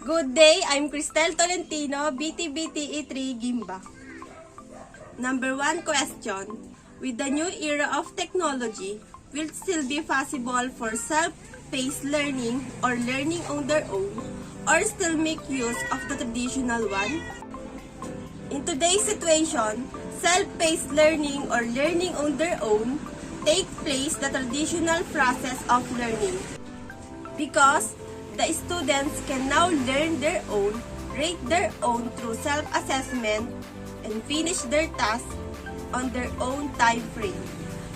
Good day, I'm Cristel Tolentino, BTBTE3 Gimba. Number 1 question. With the new era of technology, will it still be possible for self-paced learning or learning on their own, or still make use of the traditional one? In today's situation, self-paced learning or learning on their own take place the traditional process of learning because the students can now learn their own, rate their own through self-assessment, and finish their tasks on their own time frame.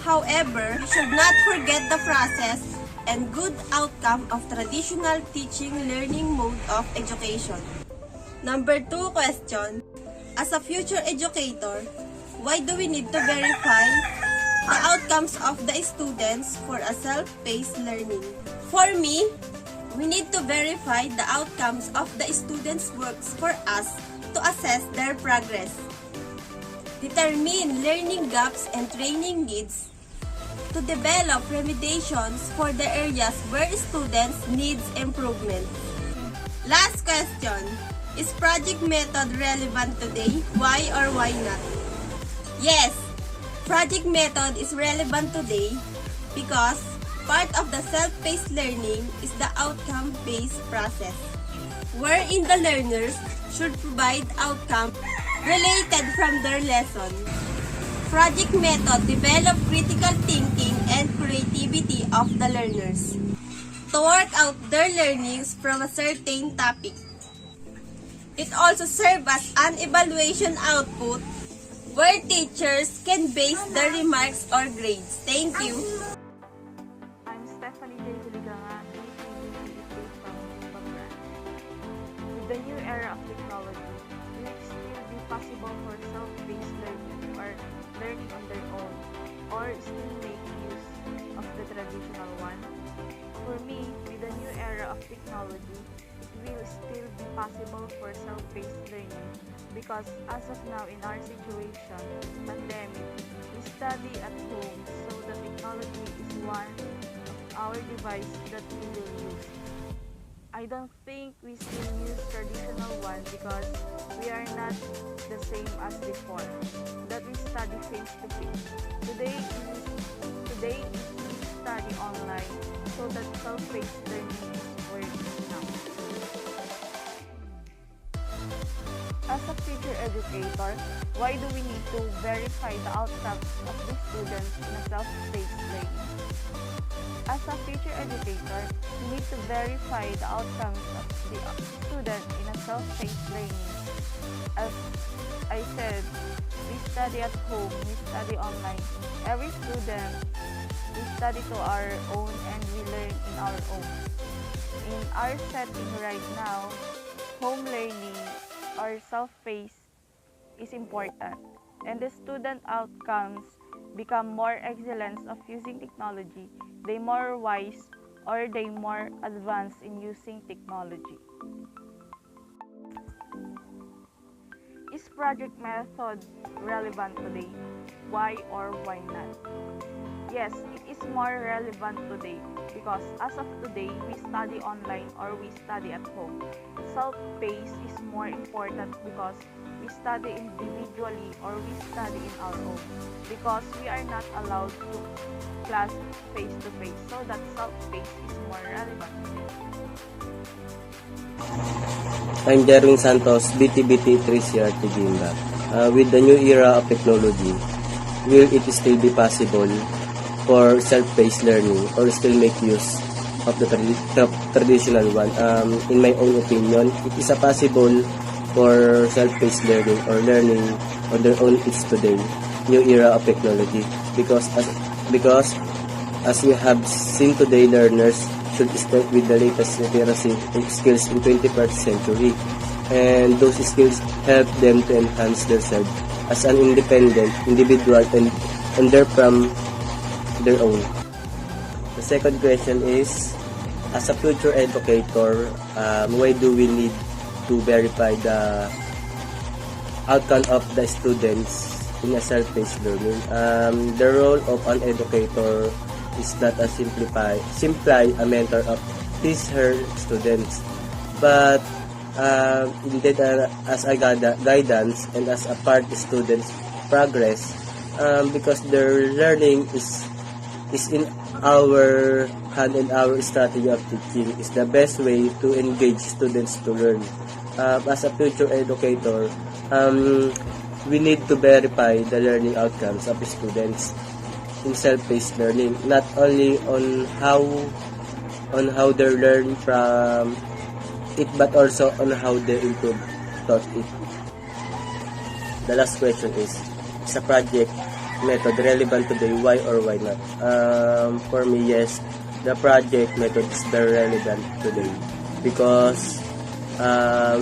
However, we should not forget the process and good outcome of traditional teaching learning mode of education. Number 2 question. As a future educator, why do we need to verify the outcomes of the students for a self-paced learning? For me, we need to verify the outcomes of the students' works for us to assess their progress, determine learning gaps and training needs, to develop remediations for the areas where students need improvement. Last question. Is project method relevant today? Why or why not? Yes, project method is relevant today because part of the self-paced learning is the outcome-based process, wherein the learners should provide outcome related from their lesson. Project method develop critical thinking and creativity of the learners to work out their learnings from a certain topic. It also serves as an evaluation output where teachers can base their remarks or grades. Thank you. I'm Stephanie Deligangan, from branch. With the new era of technology, will it still be possible for self-paced learning or learning on their own, or still make use of the traditional one? For me, with the new era of technology, it will still be possible for self-paced learning because as of now in our situation, pandemic, we study at home, so the technology is one of our device that we will use. I don't think we still use traditional one because we are not the same as before, that we study face to face. Today we study online, so that self-paced learning is working now. As a future educator, why do we need to verify the outcomes of the students in a self-paced learning? As a future educator, we need to verify the outcomes of the student in a self-paced learning. As I said, we study at home, we study online. Every student, we study to our own and we learn in our own. In our setting right now, home learning or self-paced is important, and the student outcomes become more excellence of using technology. They more wise or they more advanced in using technology. Is project method relevant today? Why or why not? Yes, it is more relevant today because as of today, we study online or we study at home. Self-paced is more important because we study individually or we study in our own because we are not allowed to class face-to-face, so that self-paced is more relevant. I'm Jerwin Santos, BTBT 3CRT Gimba. With the new era of technology, will it still be possible for self-paced learning or still make use of the traditional one? In my own opinion, it is possible for self-paced learning or learning on their own is today, new era of technology, because as we have seen today, learners should start with the latest literacy skills in 21st century, and those skills help them to enhance themselves as an independent individual and learn from their own. The second question is, as a future educator, why do we need to verify the outcome of the students in a self-paced learning? The role of an educator is not a simply a mentor of teach her students, but indeed as a guidance and as a part of students' progress, because their learning is in our hand, and our strategy of teaching is the best way to engage students to learn. As a future educator, we need to verify the learning outcomes of students in self-paced learning, not only on how they learn from it, but also on how they improve taught it. The last question is a project method relevant today? Why or why not? For me, yes, the project method is very relevant today because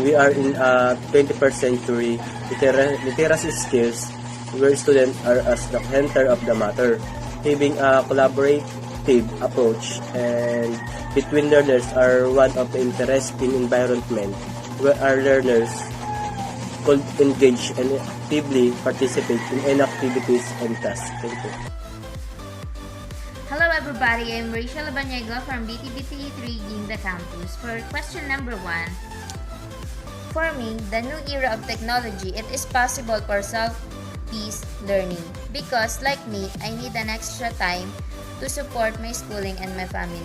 we are in a 21st century literacy skills where students are as the center of the matter, having a collaborative approach and between learners are one of the interesting environment where our learners could engage and actively participate in activities and tasks. Thank you. Hello everybody, I'm Rachel Abanyego from BTBT3 Ginda Campus. For question number 1, for me, the new era of technology, it is possible for self-paced learning because like me, I need an extra time to support my schooling and my family.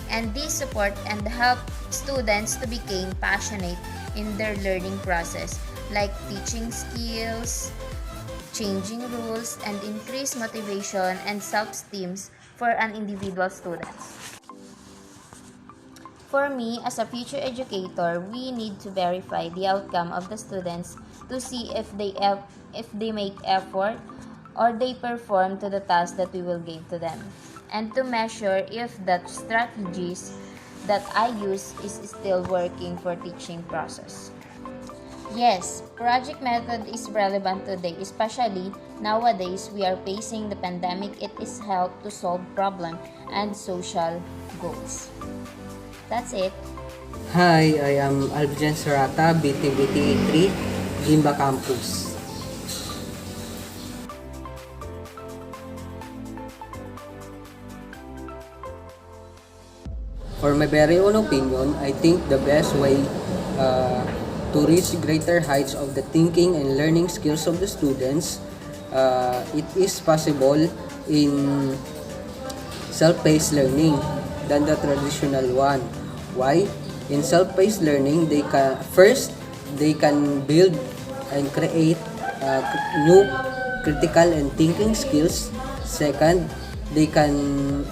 And this support and help students to become passionate in their learning process, like teaching skills, changing rules, and increase motivation and self-esteem for an individual students. For me, as a future educator, we need to verify the outcome of the students to see if they make effort or they perform to the task that we will give to them, and to measure if the strategies that I use is still working for teaching process. Yes, project method is relevant today, especially nowadays we are facing the pandemic. It is help to solve problem and social goals. That's it. Hi, I am Alvin Serata, BTBT3, Gimba Campus. For my very own opinion, I think the best way to reach greater heights of the thinking and learning skills of the students, it is possible in self-paced learning than the traditional one. Why? In self-paced learning, they can build and create new critical and thinking skills. Second, they can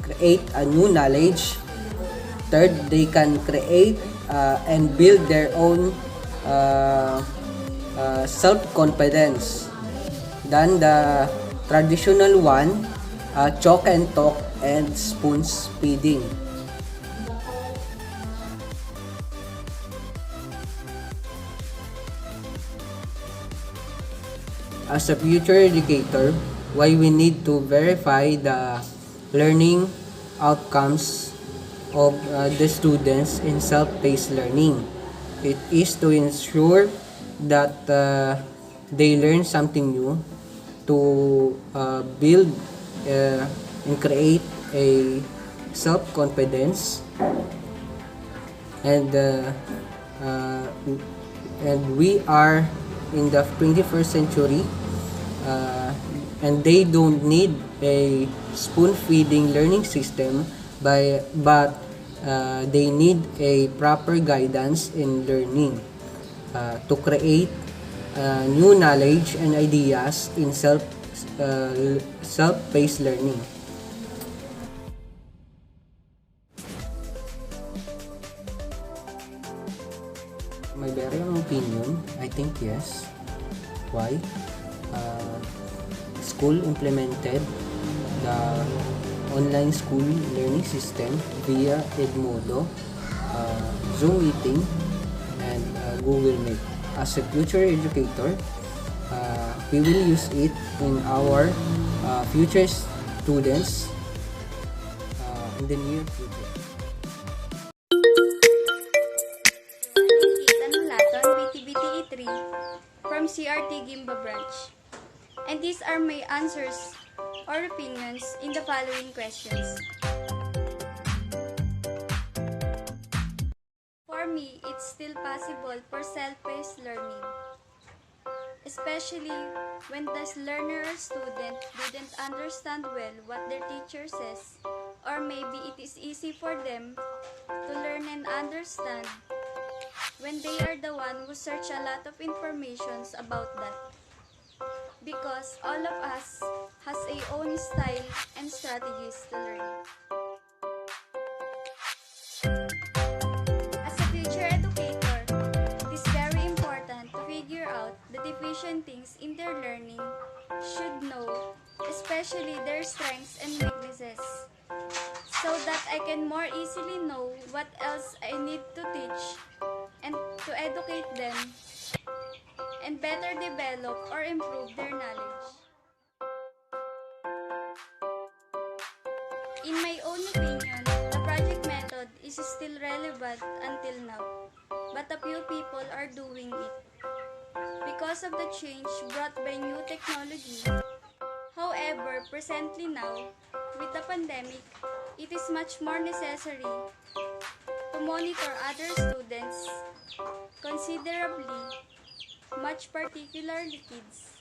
create a new knowledge. Third, they can create and build their own self-confidence than the traditional one, chalk and talk and spoon feeding. As a future educator, why we need to verify the learning outcomes of the students in self-paced learning. It is to ensure that they learn something new, to build and create a self-confidence, and we are in the 21st century, and they don't need a spoon-feeding learning system, but they need a proper guidance in learning to create new knowledge and ideas in self-paced learning. My very own opinion, I think yes. Why? School implemented the online school learning system via Edu12, Zoom meeting, and Google Meet. As a future educator, we will use it in our future students in the near future. BTBT3 from CRT Gimba branch. And these are my answers or opinions in the following questions. For me, it's still possible for self-paced learning, especially when the learner or student didn't understand well what their teacher says, or maybe it is easy for them to learn and understand when they are the one who search a lot of informations about that. Because all of us has a own style and strategies to learn. As a future educator, it is very important to figure out the deficient things in their learning, should know, especially their strengths and weaknesses, so that I can more easily know what else I need to teach and to educate them and better develop or improve their knowledge. In my own opinion, the project method is still relevant until now, but a few people are doing it because of the change brought by new technology. However, presently now, with the pandemic, it is much more necessary to monitor other students considerably, much particularly kids,